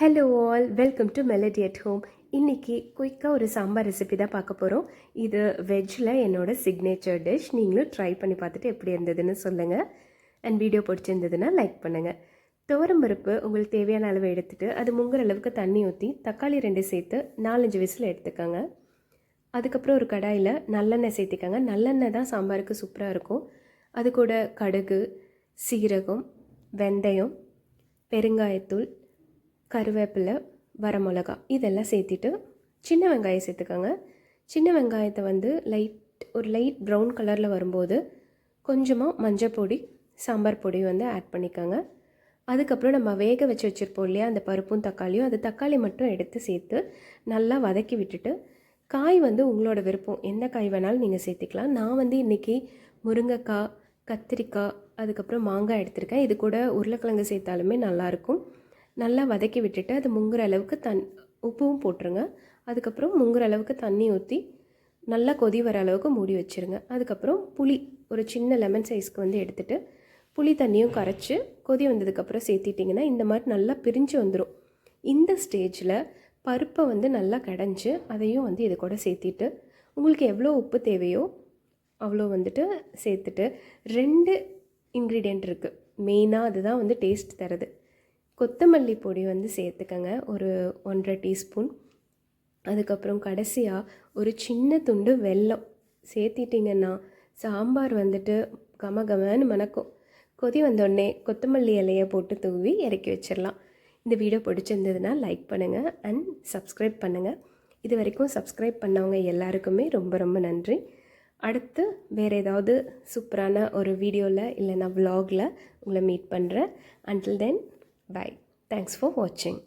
Hello all, welcome to melody at home. இன்றைக்கி குயிக்காக ஒரு சாம்பார் ரெசிபி தான் பார்க்க போகிறோம். இது வெஜ்ஜில் என்னோடய சிக்னேச்சர் டிஷ். நீங்களும் ட்ரை பண்ணி பார்த்துட்டு எப்படி இருந்ததுன்னு சொல்லுங்கள். அண்ட் வீடியோ பிடிச்சிருந்ததுன்னா லைக் பண்ணுங்கள். துவரம்பருப்பு உங்களுக்கு தேவையான அளவு எடுத்துகிட்டு அது முங்குற அளவுக்கு தண்ணி ஊற்றி தக்காளி 2 சேர்த்து 4-5 விசில் எடுத்துக்கோங்க. அதுக்கப்புறம் ஒரு கடாயில் நல்லெண்ணெய் சேர்த்திக்கோங்க. நல்லெண்ணெய் தான் சாம்பாருக்கு சூப்பராக இருக்கும். அது கூட கடுகு, சீரகம், வெந்தயம், பெருங்காயத்தூள், கருவேப்பிலை, வரமிளகா இதெல்லாம் சேர்த்திட்டு சின்ன வெங்காயம் சேர்த்துக்கோங்க. சின்ன வெங்காயத்தை வந்து லைட் ப்ரௌன் கலரில் வரும்போது கொஞ்சமாக மஞ்சள் பொடி, சாம்பார் பொடி வந்து ஆட் பண்ணிக்கோங்க. அதுக்கப்புறம் நம்ம வேக வச்சு வச்சுருப்போம் இல்லையா, அந்த பருப்பும் தக்காளியும், அது தக்காளி மட்டும் எடுத்து சேர்த்து நல்லா வதக்கி விட்டுட்டு காய் வந்து உங்களோட விருப்பம், எந்த காய் வேணாலும் நீங்கள் சேர்த்திக்கலாம். நான் வந்து இன்றைக்கி முருங்கைக்காய், கத்திரிக்காய், அதுக்கப்புறம் மாங்காய் எடுத்திருக்கேன். இது கூட உருளைக்கிழங்கு சேர்த்தாலுமே நல்லாயிருக்கும். நல்லா வதக்கி விட்டுட்டு அது முங்குற அளவுக்கு உப்பும் போட்டுருங்க. அதுக்கப்புறம் முங்குற அளவுக்கு தண்ணி ஊற்றி நல்லா கொதி வர அளவுக்கு மூடி வச்சுருங்க. அதுக்கப்புறம் புளி ஒரு சின்ன லெமன் சைஸ்க்கு வந்து எடுத்துகிட்டு புளி தண்ணியும் கரைச்சி கொதி வந்ததுக்கப்புறம் சேர்த்திட்டிங்கன்னா இந்த மாதிரி நல்லா பிரிஞ்சு வந்துடும். இந்த ஸ்டேஜில் பருப்பை வந்து நல்லா கடைஞ்சி அதையும் வந்து இது கூட சேர்த்திட்டு உங்களுக்கு எவ்வளோ உப்பு தேவையோ அவ்வளோ வந்துட்டு சேர்த்துட்டு 2 இன்க்ரீடியண்ட் இருக்குது மெயினாக, அதுதான் வந்து டேஸ்ட் தருது. கொத்தமல்லி பொடி வந்து சேர்த்துக்கங்க, ஒரு 1.5 டீஸ்பூன். அதுக்கப்புறம் கடைசியாக ஒரு சின்ன துண்டு வெல்லம் சேர்த்திட்டிங்கன்னா சாம்பார் வந்துட்டு கமகமன்னு மணக்கும். கொதி வந்தோடனே கொத்தமல்லி இலையை போட்டு தூவி இறக்கி வச்சிடலாம். இந்த வீடியோ பிடிச்சிருந்ததுன்னா லைக் பண்ணுங்கள் அண்ட் சப்ஸ்கிரைப் பண்ணுங்கள். இது வரைக்கும் சப்ஸ்கிரைப் பண்ணவங்க எல்லாருக்குமே ரொம்ப ரொம்ப நன்றி. அடுத்து வேறு ஏதாவது சூப்பரான ஒரு வீடியோவில் இல்லைனா வ்ளாகில் உங்களை மீட் பண்ணுறேன். Until then, bye. Thanks for watching.